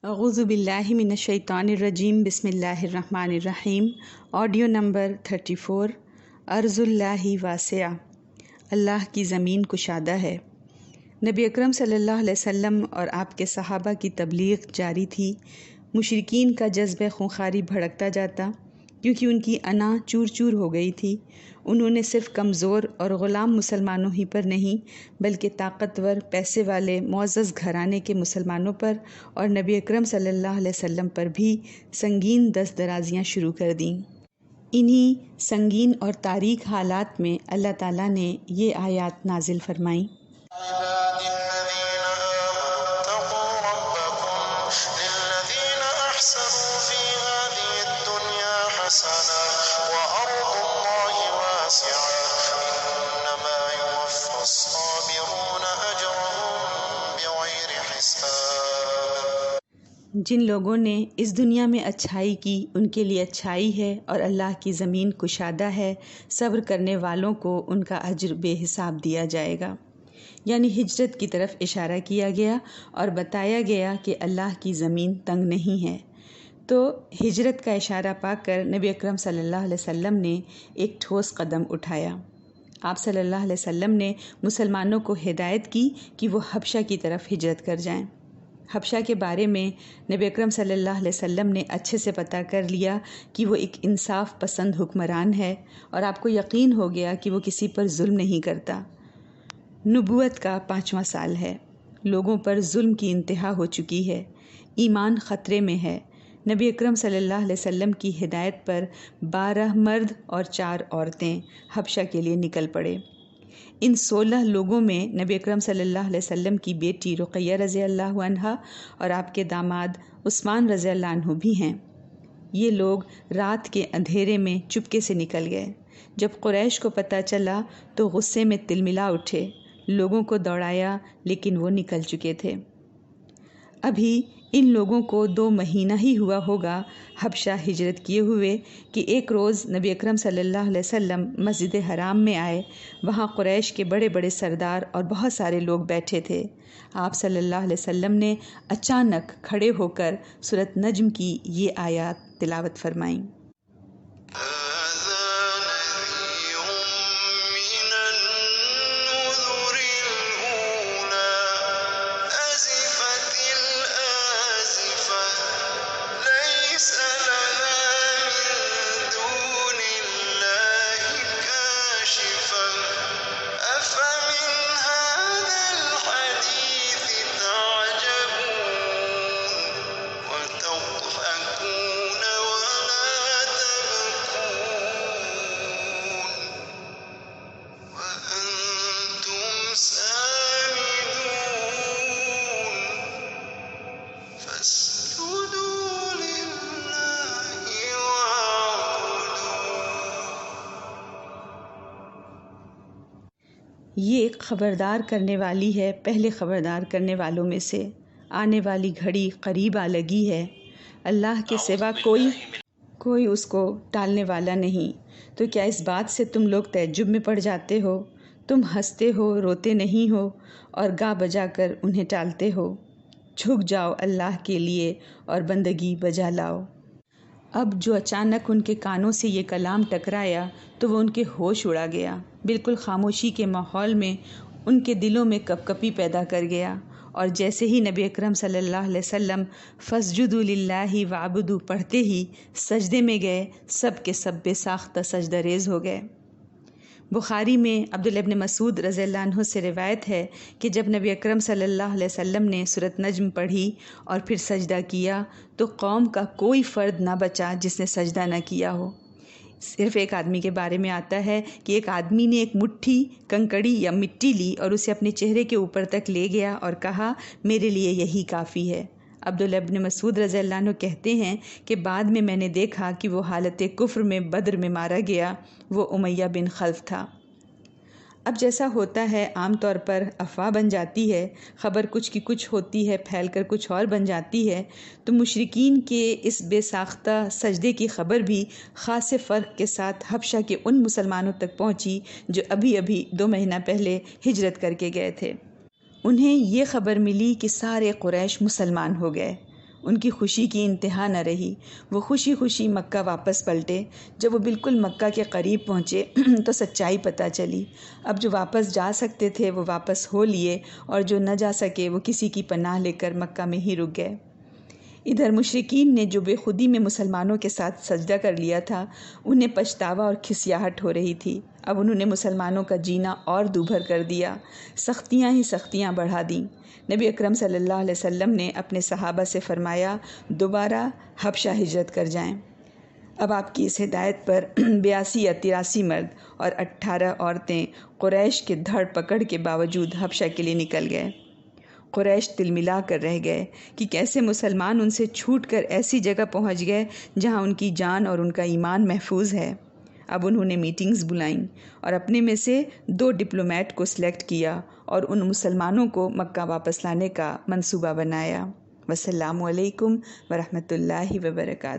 اعوذ باللہ من الشیطان الرجیم بسم اللہ الرحمن الرحیم۔ Audio number 34۔ ارض اللہ واسعہ، اللہ کی زمین کشادہ ہے۔ نبی اکرم صلی اللہ علیہ وسلم اور آپ کے صحابہ کی تبلیغ جاری تھی۔ مشرکین کا جذبہ خونخواری بھڑکتا جاتا، کیونکہ ان کی انا چور چور ہو گئی تھی۔ انہوں نے صرف کمزور اور غلام مسلمانوں ہی پر نہیں، بلکہ طاقتور، پیسے والے، معزز گھرانے کے مسلمانوں پر اور نبی اکرم صلی اللہ علیہ وسلم پر بھی سنگین دست درازیاں شروع کر دیں۔ انہی سنگین اور تاریک حالات میں اللہ تعالیٰ نے یہ آیات نازل فرمائیں۔ جن لوگوں نے اس دنیا میں اچھائی کی ان کے لیے اچھائی ہے، اور اللہ کی زمین کشادہ ہے، صبر کرنے والوں کو ان کا اجر بے حساب دیا جائے گا۔ یعنی ہجرت کی طرف اشارہ کیا گیا اور بتایا گیا کہ اللہ کی زمین تنگ نہیں ہے۔ تو ہجرت کا اشارہ پا کر نبی اکرم صلی اللہ علیہ وسلم نے ایک ٹھوس قدم اٹھایا۔ آپ صلی اللہ علیہ وسلم نے مسلمانوں کو ہدایت کی کہ وہ حبشہ کی طرف ہجرت کر جائیں۔ حبشہ کے بارے میں نبی اکرم صلی اللہ علیہ وسلم نے اچھے سے پتہ کر لیا کہ وہ ایک انصاف پسند حکمران ہے، اور آپ کو یقین ہو گیا کہ وہ کسی پر ظلم نہیں کرتا۔ نبوت کا 5واں سال ہے، لوگوں پر ظلم کی انتہا ہو چکی ہے، ایمان خطرے میں ہے۔ نبی اکرم صلی اللہ علیہ وسلم کی ہدایت پر 12 مرد اور 4 عورتیں حبشہ کے لیے نکل پڑے۔ ان 16 لوگوں میں نبی اکرم صلی اللہ علیہ وسلم کی بیٹی رقیہ رضی اللہ عنہا اور آپ کے داماد عثمان رضی اللہ عنہ بھی ہیں۔ یہ لوگ رات کے اندھیرے میں چپکے سے نکل گئے۔ جب قریش کو پتہ چلا تو غصے میں تلملا اٹھے، لوگوں کو دوڑایا، لیکن وہ نکل چکے تھے۔ ابھی ان لوگوں کو 2 مہینہ ہی ہوا ہوگا حبشہ ہجرت کیے ہوئے کہ ایک روز نبی اکرم صلی اللہ علیہ وسلم مسجد حرام میں آئے۔ وہاں قریش کے بڑے بڑے سردار اور بہت سارے لوگ بیٹھے تھے۔ آپ صلی اللہ علیہ وسلم نے اچانک کھڑے ہو کر سورۃ نجم کی یہ آیات تلاوت فرمائیں۔ یہ ایک خبردار کرنے والی ہے پہلے خبردار کرنے والوں میں سے۔ آنے والی گھڑی قریب آ لگی ہے، اللہ کے سوا کوئی اس کو ٹالنے والا نہیں۔ تو کیا اس بات سے تم لوگ تعجب میں پڑ جاتے ہو؟ تم ہنستے ہو، روتے نہیں ہو، اور گا بجا کر انہیں ٹالتے ہو۔ جھک جاؤ اللہ کے لیے اور بندگی بجا لاؤ۔ اب جو اچانک ان کے کانوں سے یہ کلام ٹکرایا تو وہ ان کے ہوش اڑا گیا۔ بالکل خاموشی کے ماحول میں ان کے دلوں میں کپکپی پیدا کر گیا، اور جیسے ہی نبی اکرم صلی اللہ علیہ وسلم فاسجدوا للہ وعبدوا پڑھتے ہی سجدے میں گئے، سب کے سب بے ساختہ سجدہ ریز ہو گئے۔ بخاری میں عبداللہ ابن مسعود رضی اللہ عنہ سے روایت ہے کہ جب نبی اکرم صلی اللہ علیہ وسلم نے سورۃ نجم پڑھی اور پھر سجدہ کیا تو قوم کا کوئی فرد نہ بچا جس نے سجدہ نہ کیا ہو۔ صرف ایک آدمی کے بارے میں آتا ہے کہ ایک آدمی نے ایک مٹھی کنکڑی یا مٹی لی اور اسے اپنے چہرے کے اوپر تک لے گیا اور کہا میرے لیے یہی کافی ہے۔ عبداللہ ابن مسعود رضی اللہ عنہ کہتے ہیں کہ بعد میں نے دیکھا کہ وہ حالت کفر میں بدر میں مارا گیا، وہ امیہ بن خلف تھا۔ اب جیسا ہوتا ہے عام طور پر افواہ بن جاتی ہے، خبر کچھ کی کچھ ہوتی ہے، پھیل کر کچھ اور بن جاتی ہے، تو مشرکین کے اس بے ساختہ سجدے کی خبر بھی خاص فرق کے ساتھ حبشہ کے ان مسلمانوں تک پہنچی جو ابھی 2 مہینہ پہلے ہجرت کر کے گئے تھے۔ انہیں یہ خبر ملی کہ سارے قریش مسلمان ہو گئے۔ ان کی خوشی کی انتہا نہ رہی۔ وہ خوشی خوشی مکہ واپس پلٹے۔ جب وہ بالکل مکہ کے قریب پہنچے تو سچائی پتہ چلی۔ اب جو واپس جا سکتے تھے وہ واپس ہو لیے، اور جو نہ جا سکے وہ کسی کی پناہ لے کر مکہ میں ہی رک گئے۔ ادھر مشرکین نے جو بے خودی میں مسلمانوں کے ساتھ سجدہ کر لیا تھا، انہیں پچھتاوا اور کھسیاہٹ ہو رہی تھی۔ اب انہوں نے مسلمانوں کا جینا اور دوبھر کر دیا، سختیاں ہی سختیاں بڑھا دیں۔ نبی اکرم صلی اللہ علیہ وسلم نے اپنے صحابہ سے فرمایا دوبارہ حبشہ ہجرت کر جائیں۔ اب آپ کی اس ہدایت پر 82 یا 83 مرد اور 18 عورتیں قریش کے دھڑ پکڑ کے باوجود حبشہ کے لیے نکل گئے۔ قریش تل ملا کر رہ گئے کہ کیسے مسلمان ان سے چھوٹ کر ایسی جگہ پہنچ گئے جہاں ان کی جان اور ان کا ایمان محفوظ ہے۔ اب انہوں نے میٹنگز بلائیں اور اپنے میں سے 2 ڈپلومیٹ کو سلیکٹ کیا اور ان مسلمانوں کو مکہ واپس لانے کا منصوبہ بنایا۔ والسلام علیکم ورحمۃ اللہ وبرکاتہ۔